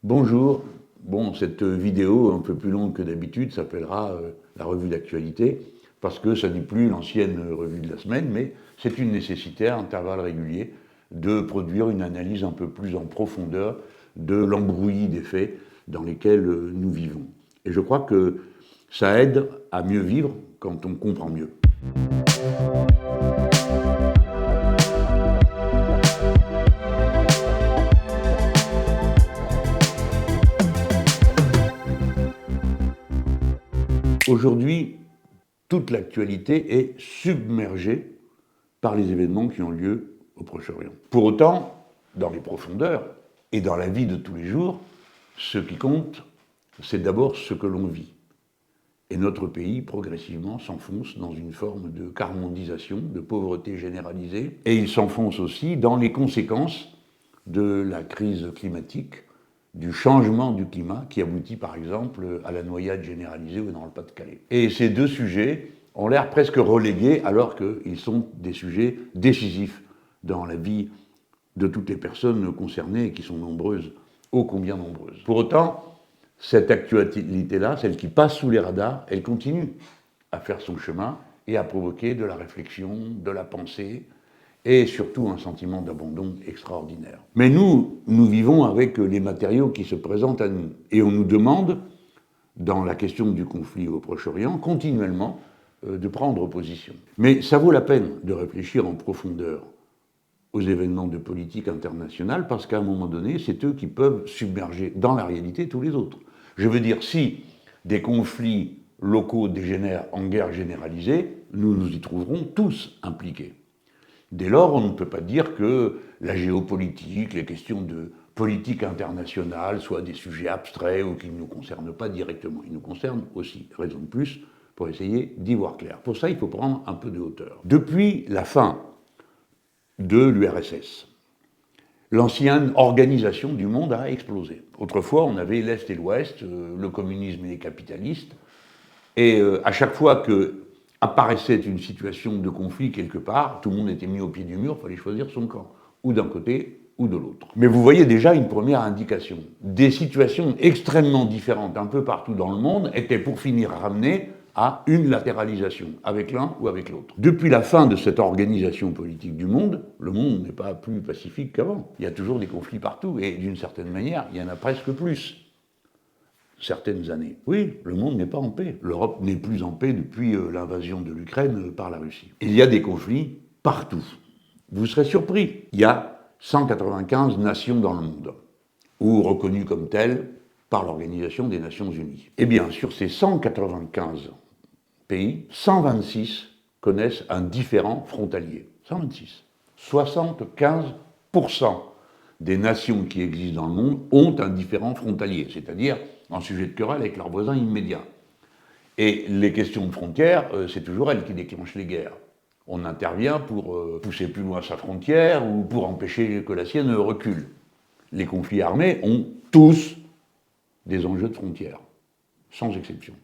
Bonjour. Bon, cette vidéo, un peu plus longue que d'habitude, s'appellera la revue d'actualité, parce que ça n'est plus l'ancienne revue de la semaine, mais c'est une nécessité à intervalles réguliers de produire une analyse un peu plus en profondeur de l'embrouillis des faits dans lesquels nous vivons. Et je crois que ça aide à mieux vivre quand on comprend mieux. Aujourd'hui, toute l'actualité est submergée par les événements qui ont lieu au Proche-Orient. Pour autant, dans les profondeurs et dans la vie de tous les jours, ce qui compte, c'est d'abord ce que l'on vit. Et notre pays, progressivement, s'enfonce dans une forme de carmondisation, de pauvreté généralisée, et il s'enfonce aussi dans les conséquences de la crise climatique, du changement du climat qui aboutit par exemple à la noyade généralisée dans le Pas-de-Calais. Et ces deux sujets ont l'air presque relégués alors qu'ils sont des sujets décisifs dans la vie de toutes les personnes concernées et qui sont nombreuses, ô combien nombreuses. Pour autant, cette actualité-là, celle qui passe sous les radars, elle continue à faire son chemin et à provoquer de la réflexion, de la pensée, et surtout un sentiment d'abandon extraordinaire. Mais nous vivons avec les matériaux qui se présentent à nous. Et on nous demande, dans la question du conflit au Proche-Orient, continuellement de prendre position. Mais ça vaut la peine de réfléchir en profondeur aux événements de politique internationale, parce qu'à un moment donné, c'est eux qui peuvent submerger dans la réalité tous les autres. Je veux dire, si des conflits locaux dégénèrent en guerre généralisée, nous nous y trouverons tous impliqués. Dès lors, on ne peut pas dire que la géopolitique, les questions de politique internationale soient des sujets abstraits ou qui ne nous concernent pas directement. Ils nous concernent aussi, raison de plus, pour essayer d'y voir clair. Pour ça, il faut prendre un peu de hauteur. Depuis la fin de l'URSS, l'ancienne organisation du monde a explosé. Autrefois, on avait l'Est et l'Ouest, le communisme et les capitalistes, et à chaque fois que apparaissait une situation de conflit quelque part, tout le monde était mis au pied du mur, il fallait choisir son camp, ou d'un côté ou de l'autre. Mais vous voyez déjà une première indication. Des situations extrêmement différentes un peu partout dans le monde étaient pour finir ramenées à une latéralisation, avec l'un ou avec l'autre. Depuis la fin de cette organisation politique du monde, le monde n'est pas plus pacifique qu'avant. Il y a toujours des conflits partout, et d'une certaine manière, il y en a presque plus. Certaines années. Oui, le monde n'est pas en paix. L'Europe n'est plus en paix depuis l'invasion de l'Ukraine par la Russie. Il y a des conflits partout. Vous serez surpris. Il y a 195 nations dans le monde, ou reconnues comme telles par l'Organisation des Nations Unies. Eh bien, sur ces 195 pays, 126 connaissent un différend frontalier. 126. 75% des nations qui existent dans le monde ont un différend frontalier, c'est-à-dire un sujet de querelle avec leurs voisins immédiats. Et les questions de frontières, c'est toujours elles qui déclenchent les guerres. On intervient pour pousser plus loin sa frontière ou pour empêcher que la sienne recule. Les conflits armés ont tous des enjeux de frontières, sans exception.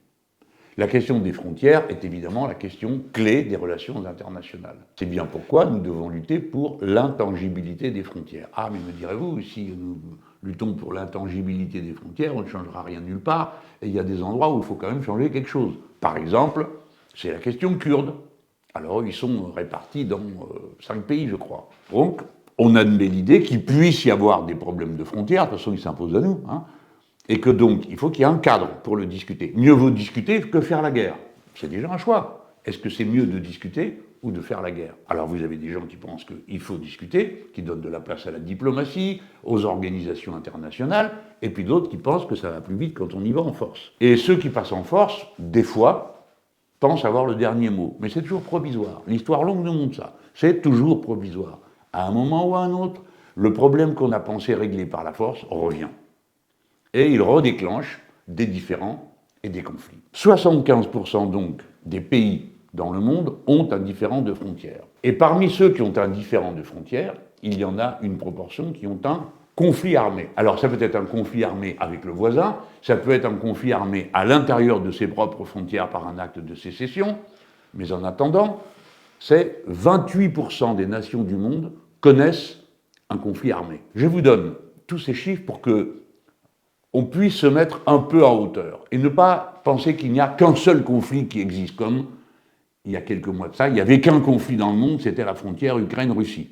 La question des frontières est évidemment la question clé des relations internationales. C'est bien pourquoi nous devons lutter pour l'intangibilité des frontières. Ah, mais me direz-vous, si nous luttons pour l'intangibilité des frontières, on ne changera rien nulle part, et il y a des endroits où il faut quand même changer quelque chose. Par exemple, c'est la question kurde. Alors, ils sont répartis dans 5 pays, je crois. Donc, on admet l'idée qu'il puisse y avoir des problèmes de frontières, de toute façon, ils s'imposent à nous, hein. Et que donc, il faut qu'il y ait un cadre pour le discuter. Mieux vaut discuter que faire la guerre. C'est déjà un choix. Est-ce que c'est mieux de discuter ou de faire la guerre? Alors vous avez des gens qui pensent qu'il faut discuter, qui donnent de la place à la diplomatie, aux organisations internationales, et puis d'autres qui pensent que ça va plus vite quand on y va en force. Et ceux qui passent en force, des fois, pensent avoir le dernier mot. Mais c'est toujours provisoire. L'histoire longue nous montre ça. C'est toujours provisoire. À un moment ou à un autre, le problème qu'on a pensé régler par la force revient. Et il redéclenche des différends et des conflits. 75% donc des pays dans le monde ont un différend de frontières. Et parmi ceux qui ont un différend de frontières, il y en a une proportion qui ont un conflit armé. Alors ça peut être un conflit armé avec le voisin, ça peut être un conflit armé à l'intérieur de ses propres frontières par un acte de sécession, mais en attendant, c'est 28% des nations du monde connaissent un conflit armé. Je vous donne tous ces chiffres pour que on puisse se mettre un peu en hauteur et ne pas penser qu'il n'y a qu'un seul conflit qui existe, comme il y a quelques mois de ça, il n'y avait qu'un conflit dans le monde, c'était la frontière Ukraine-Russie.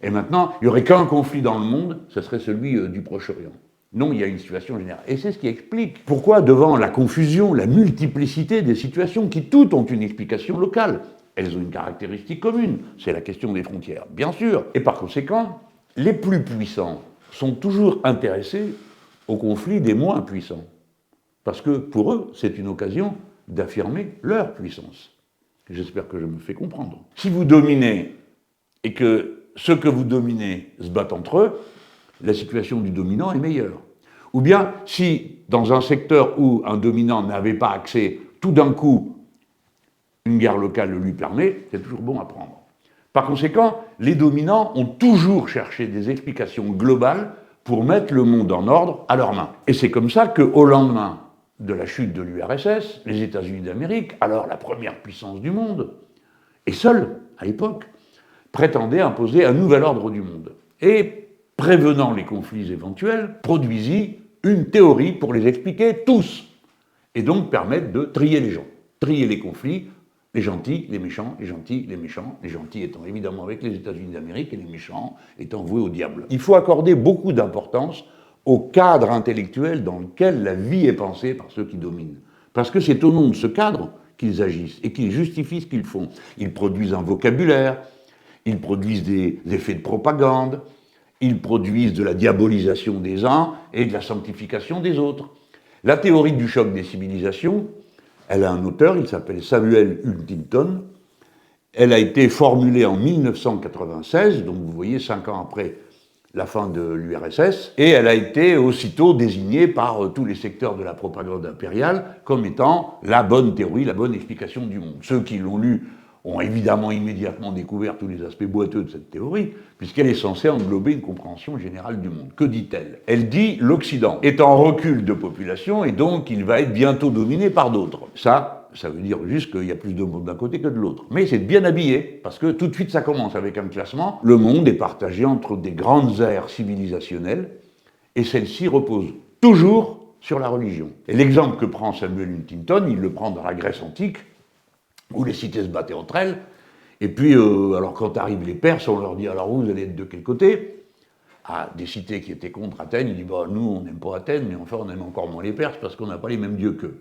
Et maintenant, il n'y aurait qu'un conflit dans le monde, ce serait celui du Proche-Orient. Non, il y a une situation générale. Et c'est ce qui explique pourquoi, devant la confusion, la multiplicité des situations qui toutes ont une explication locale, elles ont une caractéristique commune, c'est la question des frontières, bien sûr. Et par conséquent, les plus puissants sont toujours intéressés au conflit des moins puissants. Parce que pour eux, c'est une occasion d'affirmer leur puissance. J'espère que je me fais comprendre. Si vous dominez et que ceux que vous dominez se battent entre eux, la situation du dominant est meilleure. Ou bien, si dans un secteur où un dominant n'avait pas accès, tout d'un coup, une guerre locale le lui permet, c'est toujours bon à prendre. Par conséquent, les dominants ont toujours cherché des explications globales pour mettre le monde en ordre à leurs mains. Et c'est comme ça qu'au lendemain de la chute de l'URSS, les États-Unis d'Amérique, alors la première puissance du monde, et seuls, à l'époque, prétendaient imposer un nouvel ordre du monde. Et, prévenant les conflits éventuels, produisit une théorie pour les expliquer tous, et donc permettre de trier les gens, trier les conflits, les gentils, les méchants, les gentils, les méchants, les gentils étant évidemment avec les États-Unis d'Amérique et les méchants étant voués au diable. Il faut accorder beaucoup d'importance au cadre intellectuel dans lequel la vie est pensée par ceux qui dominent. Parce que c'est au nom de ce cadre qu'ils agissent et qu'ils justifient ce qu'ils font. Ils produisent un vocabulaire, ils produisent des effets de propagande, ils produisent de la diabolisation des uns et de la sanctification des autres. La théorie du choc des civilisations, elle a un auteur, il s'appelle Samuel Huntington. Elle a été formulée en 1996, donc vous voyez, 5 ans après la fin de l'URSS, et elle a été aussitôt désignée par tous les secteurs de la propagande impériale comme étant la bonne théorie, la bonne explication du monde. Ceux qui l'ont lue ont évidemment immédiatement découvert tous les aspects boiteux de cette théorie, puisqu'elle est censée englober une compréhension générale du monde. Que dit-elle? Elle dit l'Occident est en recul de population et donc il va être bientôt dominé par d'autres. Ça veut dire juste qu'il y a plus de monde d'un côté que de l'autre. Mais c'est bien habillé, parce que tout de suite ça commence avec un classement. Le monde est partagé entre des grandes aires civilisationnelles, et celles-ci reposent toujours sur la religion. Et l'exemple que prend Samuel Huntington, il le prend dans la Grèce antique, où les cités se battaient entre elles, et puis, alors quand arrivent les Perses, on leur dit, alors vous allez être de quel côté? À des cités qui étaient contre Athènes, il dit, bah, nous on n'aime pas Athènes, mais enfin on aime encore moins les Perses, parce qu'on n'a pas les mêmes dieux qu'eux.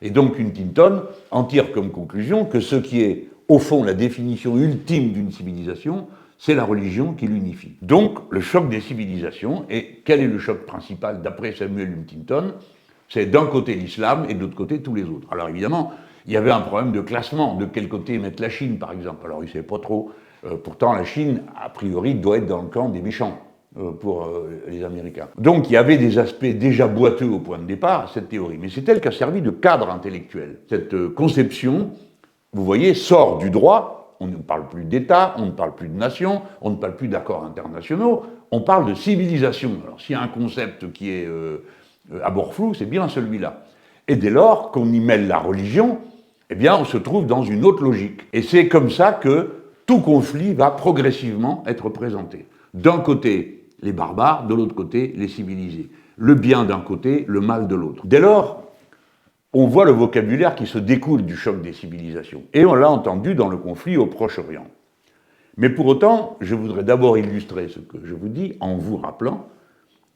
Et donc Huntington en tire comme conclusion que ce qui est, au fond, la définition ultime d'une civilisation, c'est la religion qui l'unifie. Donc, le choc des civilisations, et quel est le choc principal d'après Samuel Huntington? C'est d'un côté l'islam et de l'autre côté tous les autres. Alors évidemment, il y avait un problème de classement, de quel côté mettre la Chine, par exemple. Alors il ne savait pas trop. Pourtant, la Chine, a priori, doit être dans le camp des méchants pour les Américains. Donc il y avait des aspects déjà boiteux au point de départ à cette théorie. Mais c'est elle qui a servi de cadre intellectuel. Cette conception, vous voyez, sort du droit. On ne parle plus d'État, on ne parle plus de nation, on ne parle plus d'accords internationaux, on parle de civilisation. Alors s'il y a un concept qui est à bord flou, c'est bien celui-là. Et dès lors qu'on y mêle la religion, eh bien on se trouve dans une autre logique. Et c'est comme ça que tout conflit va progressivement être présenté. D'un côté, les barbares, de l'autre côté, les civilisés. Le bien d'un côté, le mal de l'autre. Dès lors, on voit le vocabulaire qui se découle du choc des civilisations. Et on l'a entendu dans le conflit au Proche-Orient. Mais pour autant, je voudrais d'abord illustrer ce que je vous dis en vous rappelant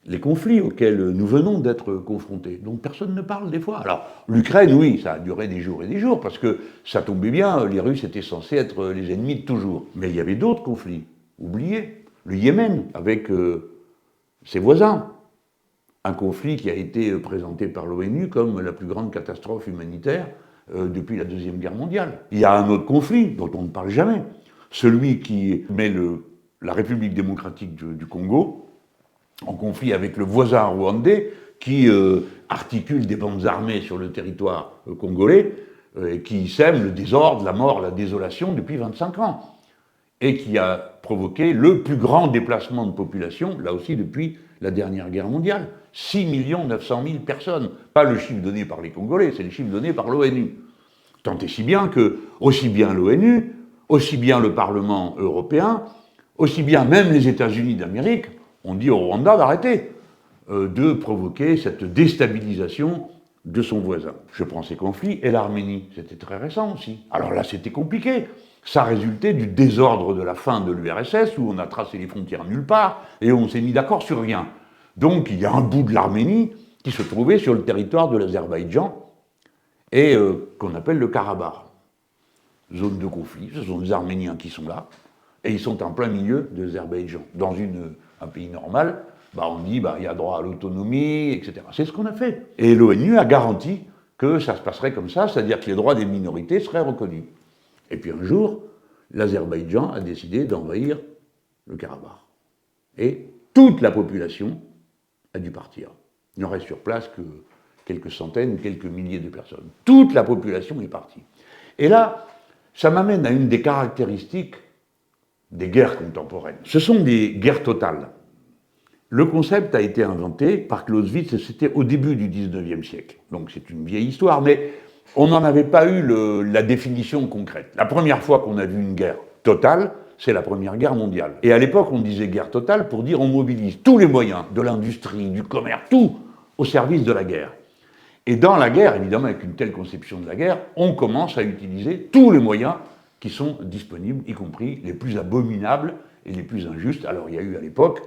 les conflits auxquels nous venons d'être confrontés, dont personne ne parle des fois. Alors, l'Ukraine, oui, ça a duré des jours et des jours, parce que ça tombait bien, les Russes étaient censés être les ennemis de toujours. Mais il y avait d'autres conflits, oubliés. Le Yémen, avec ses voisins. Un conflit qui a été présenté par l'ONU comme la plus grande catastrophe humanitaire depuis la Deuxième Guerre mondiale. Il y a un autre conflit dont on ne parle jamais, celui qui met la République démocratique du Congo en conflit avec le voisin rwandais qui articule des bandes armées sur le territoire congolais et qui sème le désordre, la mort, la désolation depuis 25 ans et qui a provoqué le plus grand déplacement de population, là aussi depuis la dernière guerre mondiale. 6 900 000 personnes. Pas le chiffre donné par les Congolais, c'est le chiffre donné par l'ONU. Tant et si bien que, aussi bien l'ONU, aussi bien le Parlement européen, aussi bien même les États-Unis d'Amérique, ont dit au Rwanda d'arrêter. de provoquer cette déstabilisation de son voisin. Je prends ces conflits et l'Arménie, c'était très récent aussi. Alors là, c'était compliqué. Ça résultait du désordre de la fin de l'URSS, où on a tracé les frontières nulle part, et on s'est mis d'accord sur rien. Donc il y a un bout de l'Arménie qui se trouvait sur le territoire de l'Azerbaïdjan, et qu'on appelle le Karabakh. Zone de conflit, ce sont des Arméniens qui sont là, et ils sont en plein milieu de l'Azerbaïdjan. Dans un pays normal, on dit il y a droit à l'autonomie, etc. C'est ce qu'on a fait. Et l'ONU a garanti que ça se passerait comme ça, c'est-à-dire que les droits des minorités seraient reconnus. Et puis un jour, l'Azerbaïdjan a décidé d'envahir le Karabakh. Et toute la population a dû partir. Il ne reste sur place que quelques centaines ou quelques milliers de personnes. Toute la population est partie. Et là, ça m'amène à une des caractéristiques des guerres contemporaines. Ce sont des guerres totales. Le concept a été inventé par Clausewitz, et c'était au début du XIXe siècle. Donc c'est une vieille histoire, mais on n'en avait pas eu la définition concrète. La première fois qu'on a vu une guerre totale, c'est la Première Guerre mondiale. Et à l'époque, on disait guerre totale pour dire on mobilise tous les moyens de l'industrie, du commerce, tout au service de la guerre. Et dans la guerre, évidemment, avec une telle conception de la guerre, on commence à utiliser tous les moyens qui sont disponibles, y compris les plus abominables et les plus injustes. Alors il y a eu à l'époque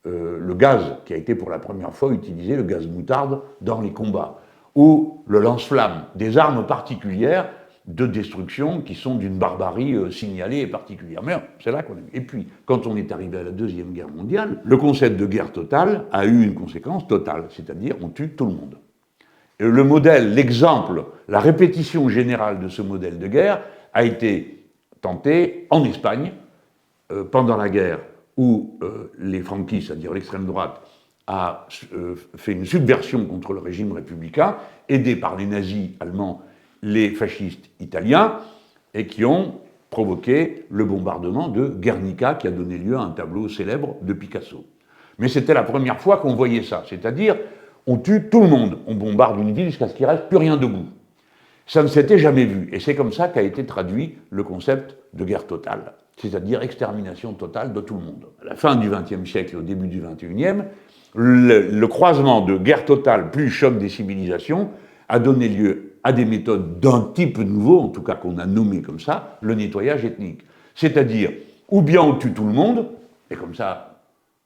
le gaz qui a été pour la première fois utilisé, le gaz moutarde, dans les combats, ou le lance-flammes, des armes particulières de destruction qui sont d'une barbarie signalée et particulière. Mais c'est là qu'on a vu. Et puis, quand on est arrivé à la Deuxième Guerre mondiale, le concept de guerre totale a eu une conséquence totale, c'est-à-dire on tue tout le monde. Et le modèle, l'exemple, la répétition générale de ce modèle de guerre a été tenté en Espagne pendant la guerre où les franquistes, c'est-à-dire l'extrême droite, a fait une subversion contre le régime républicain, aidé par les nazis allemands, les fascistes italiens, et qui ont provoqué le bombardement de Guernica, qui a donné lieu à un tableau célèbre de Picasso. Mais c'était la première fois qu'on voyait ça, c'est-à-dire on tue tout le monde, on bombarde une ville jusqu'à ce qu'il ne reste plus rien debout. Ça ne s'était jamais vu, et c'est comme ça qu'a été traduit le concept de guerre totale, c'est-à-dire extermination totale de tout le monde. À la fin du XXe siècle et au début du XXIe, le croisement de guerre totale plus choc des civilisations a donné lieu à des méthodes d'un type nouveau, en tout cas qu'on a nommé comme ça, le nettoyage ethnique. C'est-à-dire, ou bien on tue tout le monde, et comme ça,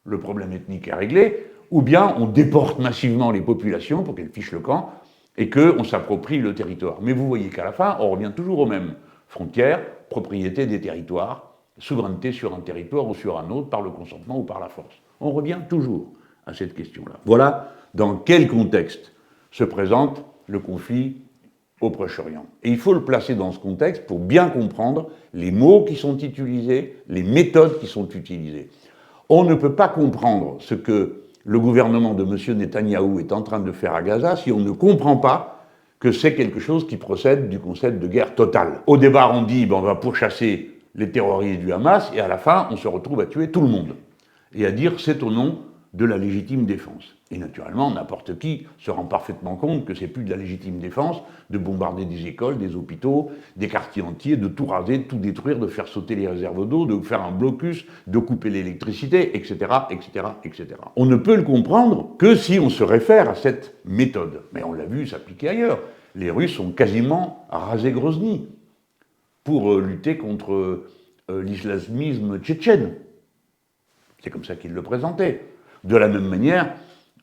le problème ethnique est réglé, ou bien on déporte massivement les populations pour qu'elles fichent le camp, et qu'on s'approprie le territoire. Mais vous voyez qu'à la fin, on revient toujours aux mêmes frontières, propriété des territoires, souveraineté sur un territoire ou sur un autre, par le consentement ou par la force. On revient toujours à cette question-là. Voilà dans quel contexte se présente le conflit au Proche-Orient. Et il faut le placer dans ce contexte pour bien comprendre les mots qui sont utilisés, les méthodes qui sont utilisées. On ne peut pas comprendre ce que le gouvernement de M. Netanyahou est en train de faire à Gaza si on ne comprend pas que c'est quelque chose qui procède du concept de guerre totale. Au départ, on dit on va pourchasser les terroristes du Hamas, et à la fin, on se retrouve à tuer tout le monde. Et à dire c'est au nom de la légitime défense. Et naturellement, n'importe qui se rend parfaitement compte que c'est plus de la légitime défense de bombarder des écoles, des hôpitaux, des quartiers entiers, de tout raser, de tout détruire, de faire sauter les réserves d'eau, de faire un blocus, de couper l'électricité, etc., etc., etc. On ne peut le comprendre que si on se réfère à cette méthode. Mais on l'a vu s'appliquer ailleurs. Les Russes ont quasiment rasé Grozny pour lutter contre l'islamisme tchétchène. C'est comme ça qu'ils le présentaient. De la même manière,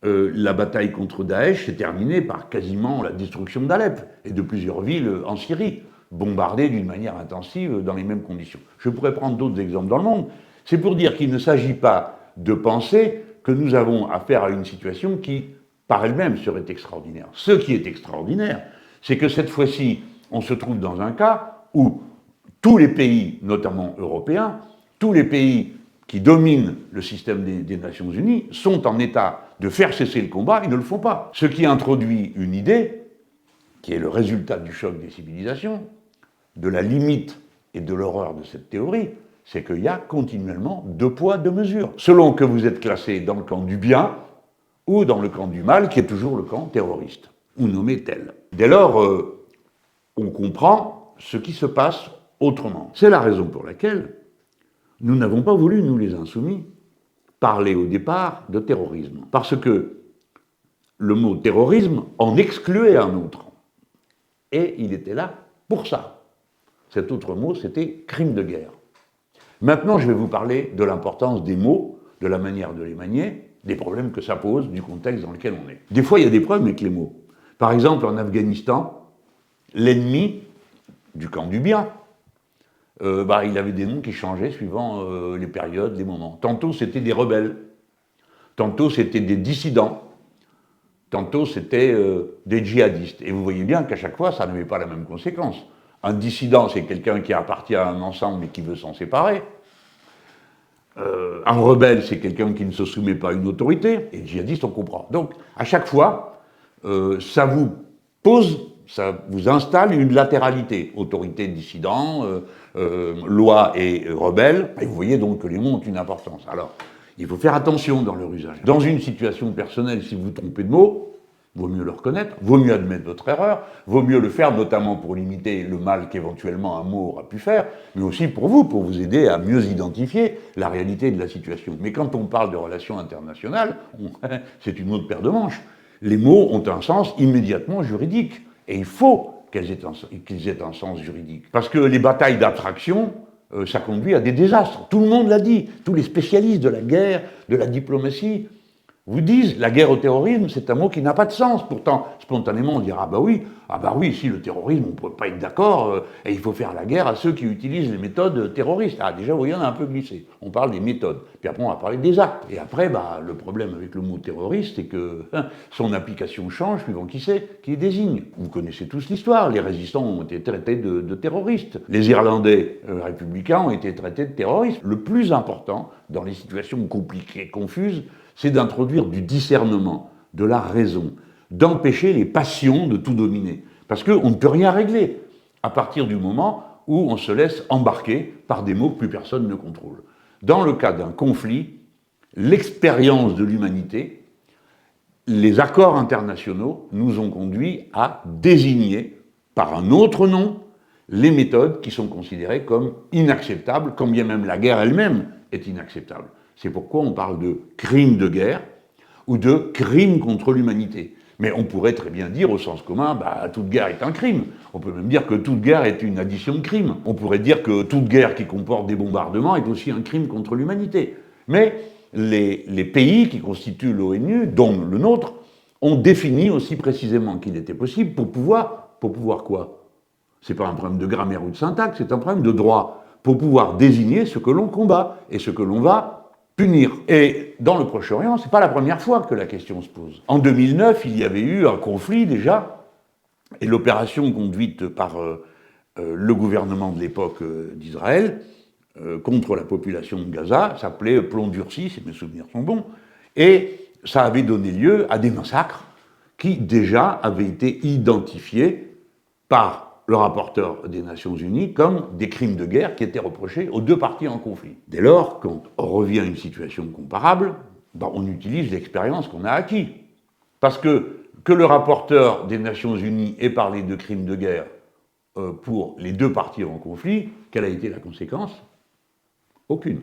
la bataille contre Daesh s'est terminée par quasiment la destruction d'Alep et de plusieurs villes en Syrie, bombardées d'une manière intensive dans les mêmes conditions. Je pourrais prendre d'autres exemples dans le monde. C'est pour dire qu'il ne s'agit pas de penser que nous avons affaire à une situation qui, par elle-même, serait extraordinaire. Ce qui est extraordinaire, c'est que cette fois-ci, on se trouve dans un cas où tous les pays, notamment européens, tous les pays qui dominent le système des Nations Unies, sont en état de faire cesser le combat, ils ne le font pas. Ce qui introduit une idée, qui est le résultat du choc des civilisations, de la limite et de l'horreur de cette théorie, c'est qu'il y a continuellement deux poids, deux mesures, selon que vous êtes classé dans le camp du bien ou dans le camp du mal, qui est toujours le camp terroriste, ou nommé tel. Dès lors, on comprend ce qui se passe autrement. C'est la raison pour laquelle nous n'avons pas voulu, nous les insoumis, parlait au départ de terrorisme, parce que le mot terrorisme en excluait un autre. Et il était là pour ça. Cet autre mot, c'était crime de guerre. Maintenant, je vais vous parler de l'importance des mots, de la manière de les manier, des problèmes que ça pose, du contexte dans lequel on est. Des fois, il y a des problèmes avec les mots. Par exemple, en Afghanistan, l'ennemi du camp du bien, il avait des noms qui changeaient suivant les périodes, les moments. Tantôt, c'était des rebelles. Tantôt, c'était des dissidents. Tantôt, c'était des djihadistes. Et vous voyez bien qu'à chaque fois, ça n'avait pas la même conséquence. Un dissident, c'est quelqu'un qui appartient à un ensemble et qui veut s'en séparer. Un rebelle, c'est quelqu'un qui ne se soumet pas à une autorité. Et djihadiste, on comprend. Donc, à chaque fois, ça vous pose, ça vous installe une latéralité. Autorité, dissident, loi et rebelle. Et vous voyez donc que les mots ont une importance. Alors, il faut faire attention dans leur usage. Dans une situation personnelle, si vous vous trompez de mot, vaut mieux le reconnaître, vaut mieux admettre votre erreur, vaut mieux le faire notamment pour limiter le mal qu'éventuellement un mot aura pu faire, mais aussi pour vous aider à mieux identifier la réalité de la situation. Mais quand on parle de relations internationales, c'est une autre paire de manches. Les mots ont un sens immédiatement juridique, et il faut qu'ils aient un sens juridique. Parce que les batailles d'abstraction, ça conduit à des désastres. Tout le monde l'a dit. Tous les spécialistes de la guerre, de la diplomatie, vous disent la guerre au terrorisme, c'est un mot qui n'a pas de sens. Pourtant, spontanément, on dira ah bah oui, si le terrorisme, on ne peut pas être d'accord, et il faut faire la guerre à ceux qui utilisent les méthodes terroristes. Ah, déjà, vous voyez, on a un peu glissé. On parle des méthodes. Puis après, on va parler des actes. Et après, le problème avec le mot terroriste, c'est que son application change suivant qui c'est, qui les désigne. Vous connaissez tous l'histoire. Les résistants ont été traités de terroristes. Les Irlandais républicains ont été traités de terroristes. Le plus important, dans les situations compliquées, confuses, c'est d'introduire du discernement, de la raison, d'empêcher les passions de tout dominer. Parce qu'on ne peut rien régler à partir du moment où on se laisse embarquer par des mots que plus personne ne contrôle. Dans le cas d'un conflit, l'expérience de l'humanité, les accords internationaux nous ont conduits à désigner par un autre nom les méthodes qui sont considérées comme inacceptables, quand bien même la guerre elle-même est inacceptable. C'est pourquoi on parle de crime de guerre ou de crime contre l'humanité. Mais on pourrait très bien dire au sens commun, toute guerre est un crime. On peut même dire que toute guerre est une addition de crimes. On pourrait dire que toute guerre qui comporte des bombardements est aussi un crime contre l'humanité. Mais les pays qui constituent l'ONU, dont le nôtre, ont défini aussi précisément qu'il était possible pour pouvoir quoi ? C'est pas un problème de grammaire ou de syntaxe, c'est un problème de droit. Pour pouvoir désigner ce que l'on combat et ce que l'on va punir. Et dans le Proche-Orient, c'est pas la première fois que la question se pose. En 2009, il y avait eu un conflit déjà, et l'opération conduite par le gouvernement de l'époque d'Israël contre la population de Gaza s'appelait Plomb durci, si mes souvenirs sont bons, et ça avait donné lieu à des massacres qui déjà avaient été identifiés par le rapporteur des Nations Unies comme des crimes de guerre qui étaient reprochés aux deux parties en conflit. Dès lors, quand on revient à une situation comparable, on utilise l'expérience qu'on a acquise. Parce que le rapporteur des Nations Unies ait parlé de crimes de guerre pour les deux parties en conflit, quelle a été la conséquence ? Aucune.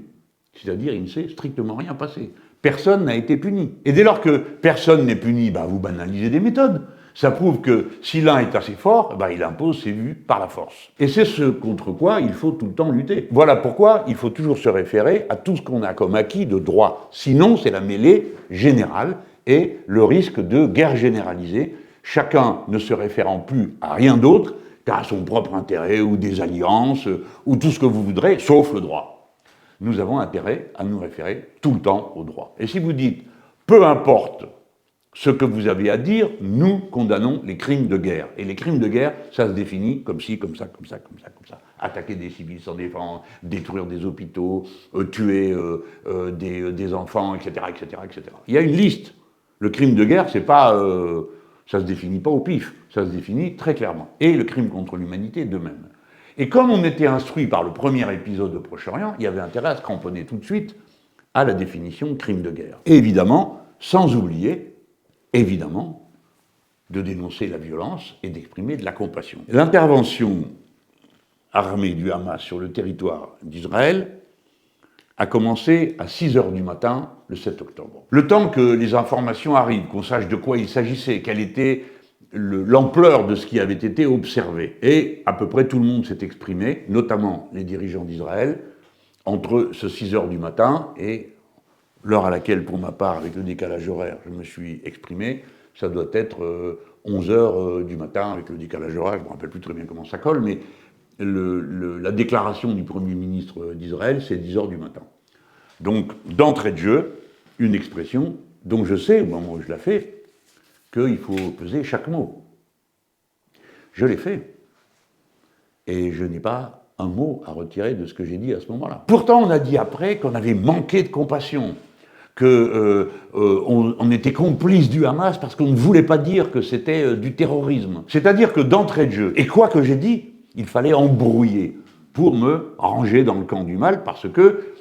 C'est-à-dire, il ne s'est strictement rien passé. Personne n'a été puni. Et dès lors que personne n'est puni, vous banalisez des méthodes. Ça prouve que si l'un est assez fort, il impose ses vues par la force. Et c'est ce contre quoi il faut tout le temps lutter. Voilà pourquoi il faut toujours se référer à tout ce qu'on a comme acquis de droit. Sinon, c'est la mêlée générale et le risque de guerre généralisée, chacun ne se référant plus à rien d'autre qu'à son propre intérêt ou des alliances ou tout ce que vous voudrez, sauf le droit. Nous avons intérêt à nous référer tout le temps au droit. Et si vous dites, peu importe ce que vous avez à dire, nous condamnons les crimes de guerre. Et les crimes de guerre, ça se définit comme ci, comme ça, comme ça, comme ça, comme ça. Attaquer des civils sans défense, détruire des hôpitaux, tuer des enfants, etc., etc., etc. Il y a une liste. Le crime de guerre, c'est pas, ça se définit pas au pif, ça se définit très clairement. Et le crime contre l'humanité, de même. Et comme on était instruit par le premier épisode de Proche-Orient, il y avait intérêt à se cramponner tout de suite à la définition de crime de guerre. Et évidemment, sans oublier, de dénoncer la violence et d'exprimer de la compassion. L'intervention armée du Hamas sur le territoire d'Israël a commencé à 6 h du matin, le 7 octobre. Le temps que les informations arrivent, qu'on sache de quoi il s'agissait, quelle était l'ampleur de ce qui avait été observé. Et à peu près tout le monde s'est exprimé, notamment les dirigeants d'Israël, entre ce 6 h du matin et l'heure à laquelle, pour ma part, avec le décalage horaire, je me suis exprimé, ça doit être 11 h du matin, avec le décalage horaire, je ne me rappelle plus très bien comment ça colle, mais la déclaration du Premier ministre d'Israël, c'est 10 h du matin. Donc, d'entrée de jeu, une expression dont je sais, au moment où je la fais, qu'il faut peser chaque mot. Je l'ai fait. Et je n'ai pas un mot à retirer de ce que j'ai dit à ce moment-là. Pourtant, on a dit après qu'on avait manqué de compassion, qu'on était complice du Hamas parce qu'on ne voulait pas dire que c'était du terrorisme. C'est-à-dire que d'entrée de jeu, et quoi que j'ai dit, il fallait embrouiller pour me ranger dans le camp du mal, parce que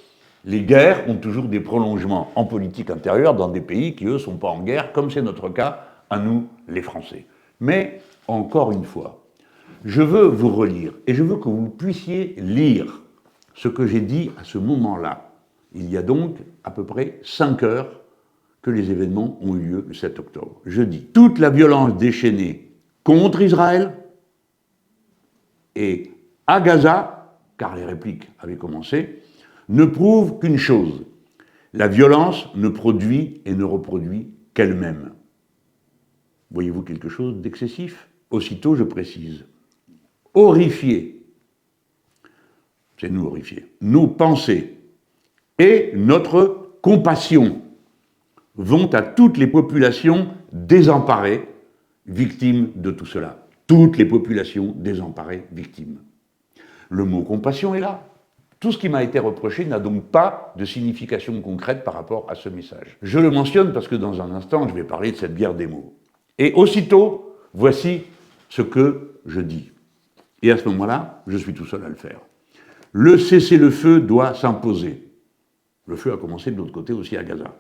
les guerres ont toujours des prolongements en politique intérieure dans des pays qui, eux, ne sont pas en guerre, comme c'est notre cas à nous, les Français. Mais, encore une fois, je veux vous relire, et je veux que vous puissiez lire ce que j'ai dit à ce moment-là. Il y a donc à peu près 5 heures que les événements ont eu lieu le 7 octobre. Je dis, toute la violence déchaînée contre Israël et à Gaza, car les répliques avaient commencé, ne prouve qu'une chose, la violence ne produit et ne reproduit qu'elle-même. Voyez-vous quelque chose d'excessif? Aussitôt, je précise. Horrifiés, c'est nous horrifiés, nos pensées et notre compassion vont à toutes les populations désemparées, victimes de tout cela. Toutes les populations désemparées, victimes. Le mot compassion est là. Tout ce qui m'a été reproché n'a donc pas de signification concrète par rapport à ce message. Je le mentionne parce que dans un instant, je vais parler de cette guerre des mots. Et aussitôt, voici ce que je dis. Et à ce moment-là, je suis tout seul à le faire. Le cessez-le-feu doit s'imposer. Le feu a commencé de l'autre côté aussi à Gaza.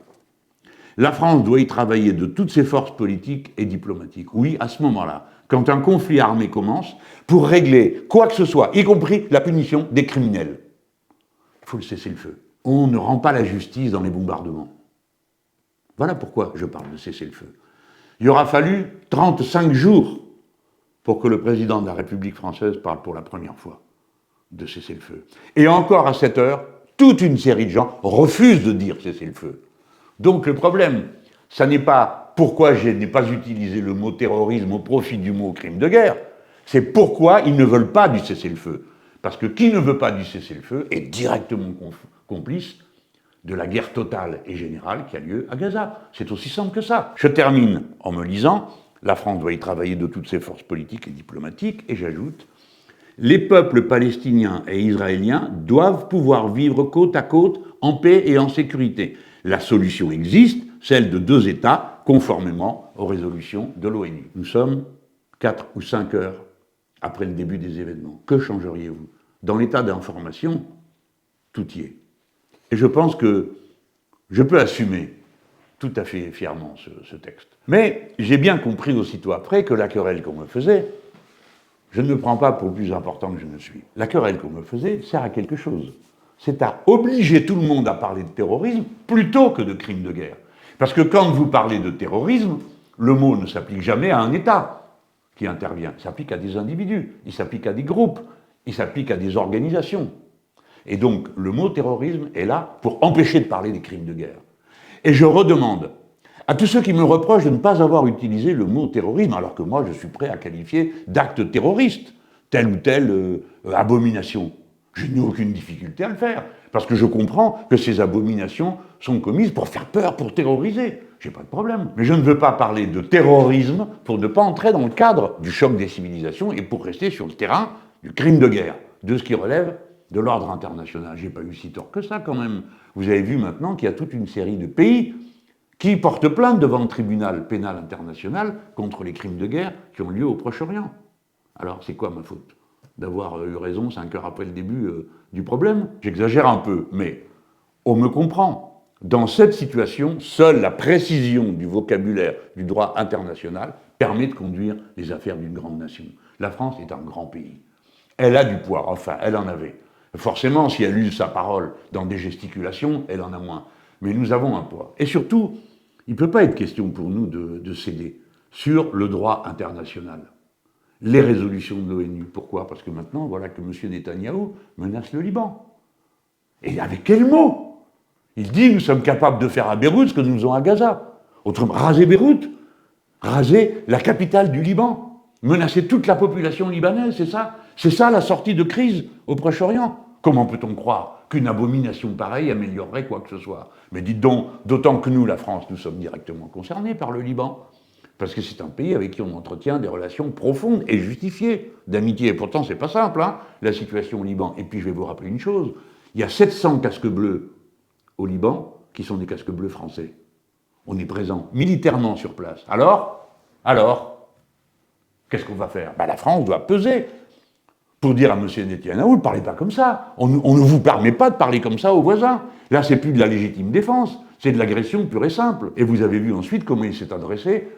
La France doit y travailler de toutes ses forces politiques et diplomatiques. Oui, à ce moment-là, quand un conflit armé commence, pour régler quoi que ce soit, y compris la punition des criminels, il faut le cessez-le-feu. On ne rend pas la justice dans les bombardements. Voilà pourquoi je parle de cessez-le-feu. Il aura fallu 35 jours pour que le président de la République française parle pour la première fois de cessez-le-feu. Et encore à cette heure, toute une série de gens refusent de dire cessez-le-feu. Donc le problème, ça n'est pas pourquoi je n'ai pas utilisé le mot terrorisme au profit du mot crime de guerre, c'est pourquoi ils ne veulent pas du cessez-le-feu. Parce que qui ne veut pas du cessez-le-feu est directement complice de la guerre totale et générale qui a lieu à Gaza. C'est aussi simple que ça. Je termine en me lisant, la France doit y travailler de toutes ses forces politiques et diplomatiques, et j'ajoute, les peuples palestiniens et israéliens doivent pouvoir vivre côte à côte en paix et en sécurité. La solution existe, celle de 2 États, conformément aux résolutions de l'ONU. Nous sommes 4 ou 5 heures après le début des événements. Que changeriez-vous? Dans l'état d'information, tout y est. Et je pense que je peux assumer tout à fait fièrement ce texte. Mais j'ai bien compris aussitôt après que la querelle qu'on me faisait, je ne me prends pas pour plus important que je ne suis. La querelle qu'on me faisait sert à quelque chose. C'est à obliger tout le monde à parler de terrorisme plutôt que de crimes de guerre. Parce que quand vous parlez de terrorisme, le mot ne s'applique jamais à un État qui intervient. Il s'applique à des individus, il s'applique à des groupes, il s'applique à des organisations. Et donc, le mot terrorisme est là pour empêcher de parler des crimes de guerre. Et je redemande à tous ceux qui me reprochent de ne pas avoir utilisé le mot terrorisme, alors que moi, je suis prêt à qualifier d'acte terroriste telle ou telle abomination. Je n'ai aucune difficulté à le faire, parce que je comprends que ces abominations sont commises pour faire peur, pour terroriser. J'ai pas de problème. Mais je ne veux pas parler de terrorisme pour ne pas entrer dans le cadre du choc des civilisations et pour rester sur le terrain du crime de guerre, de ce qui relève de l'ordre international. J'ai pas eu si tort que ça, quand même. Vous avez vu maintenant qu'il y a toute une série de pays qui portent plainte devant le tribunal pénal international contre les crimes de guerre qui ont lieu au Proche-Orient. Alors, c'est quoi ma faute? D'avoir eu raison 5 heures après le début du problème? J'exagère un peu, mais on me comprend. Dans cette situation, seule la précision du vocabulaire du droit international permet de conduire les affaires d'une grande nation. La France est un grand pays. Elle a du poids, enfin, elle en avait. Forcément, si elle use sa parole dans des gesticulations, elle en a moins. Mais nous avons un poids. Et surtout, il ne peut pas être question pour nous de céder sur le droit international. Les résolutions de l'ONU. Pourquoi? Parce que maintenant, voilà que M. Netanyahou menace le Liban. Et avec quels mots? Il dit, nous sommes capables de faire à Beyrouth ce que nous faisons à Gaza. Autrement, raser Beyrouth, raser la capitale du Liban, menacer toute la population libanaise, c'est ça? C'est ça la sortie de crise au Proche-Orient. Comment peut-on croire qu'une abomination pareille améliorerait quoi que ce soit? Mais dites donc, d'autant que nous, la France, nous sommes directement concernés par le Liban. Parce que c'est un pays avec qui on entretient des relations profondes et justifiées d'amitié. Et pourtant, c'est pas simple, hein, la situation au Liban. Et puis, je vais vous rappeler une chose. Il y a 700 casques bleus au Liban qui sont des casques bleus français. On est présent militairement sur place. Alors, qu'est-ce qu'on va faire? La France doit peser pour dire à M. Netanyahou, ne parlez pas comme ça. On ne vous permet pas de parler comme ça aux voisins. Là, c'est plus de la légitime défense, c'est de l'agression pure et simple. Et vous avez vu ensuite comment il s'est adressé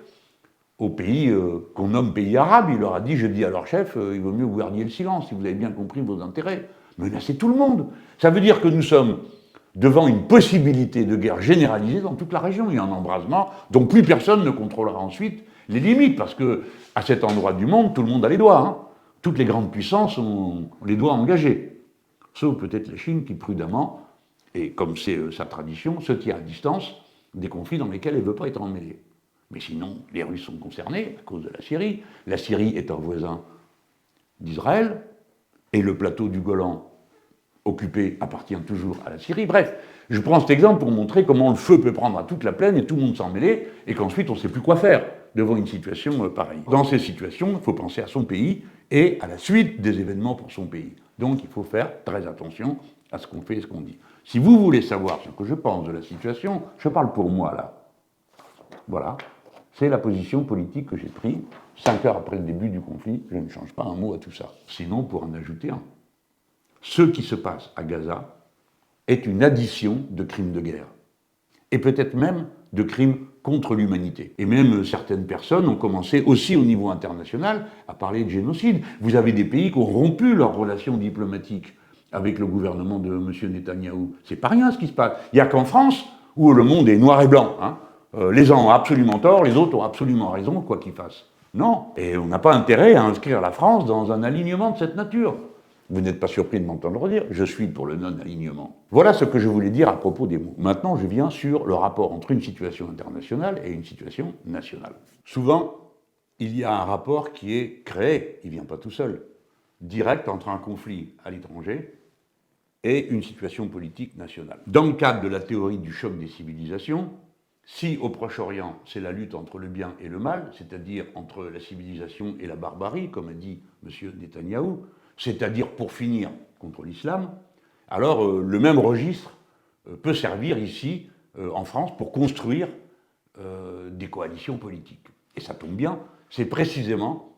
aux pays qu'on nomme pays arabes. Il leur a dit, je dis à leur chef, il vaut mieux que vous gardiez le silence si vous avez bien compris vos intérêts. Menacer tout le monde. Ça veut dire que nous sommes devant une possibilité de guerre généralisée dans toute la région. Il y a un embrasement dont plus personne ne contrôlera ensuite les limites, parce que à cet endroit du monde, tout le monde a les doigts. Hein. Toutes les grandes puissances ont les doigts engagés. Sauf peut-être la Chine qui, prudemment, et comme c'est sa tradition, se tient à distance des conflits dans lesquels elle ne veut pas être emmêlée. Mais sinon, les Russes sont concernés à cause de la Syrie. La Syrie est un voisin d'Israël, et le plateau du Golan occupé appartient toujours à la Syrie. Bref, je prends cet exemple pour montrer comment le feu peut prendre à toute la plaine et tout le monde s'en mêler, et qu'ensuite on ne sait plus quoi faire devant une situation pareille. Dans ces situations, il faut penser à son pays et à la suite des événements pour son pays. Donc il faut faire très attention à ce qu'on fait et ce qu'on dit. Si vous voulez savoir ce que je pense de la situation, je parle pour moi là. Voilà, c'est la position politique que j'ai prise 5 heures après le début du conflit. Je ne change pas un mot à tout ça. Sinon, pour en ajouter un. Ce qui se passe à Gaza est une addition de crimes de guerre. Et peut-être même de crimes contre l'humanité. Et même certaines personnes ont commencé aussi au niveau international à parler de génocide. Vous avez des pays qui ont rompu leurs relations diplomatiques avec le gouvernement de M. Netanyahou. C'est pas rien ce qui se passe. Il n'y a qu'en France où le monde est noir et blanc. Hein. Les uns ont absolument tort, les autres ont absolument raison, quoi qu'ils fassent. Non. Et on n'a pas intérêt à inscrire la France dans un alignement de cette nature. Vous n'êtes pas surpris de m'entendre dire, je suis pour le non-alignement. Voilà ce que je voulais dire à propos des mots. Maintenant, je viens sur le rapport entre une situation internationale et une situation nationale. Souvent, il y a un rapport qui est créé, il ne vient pas tout seul, direct entre un conflit à l'étranger et une situation politique nationale. Dans le cadre de la théorie du choc des civilisations, si au Proche-Orient, c'est la lutte entre le bien et le mal, c'est-à-dire entre la civilisation et la barbarie, comme a dit M. Netanyahou, c'est-à-dire pour finir contre l'islam, alors le même registre peut servir ici, en France, pour construire des coalitions politiques. Et ça tombe bien, c'est précisément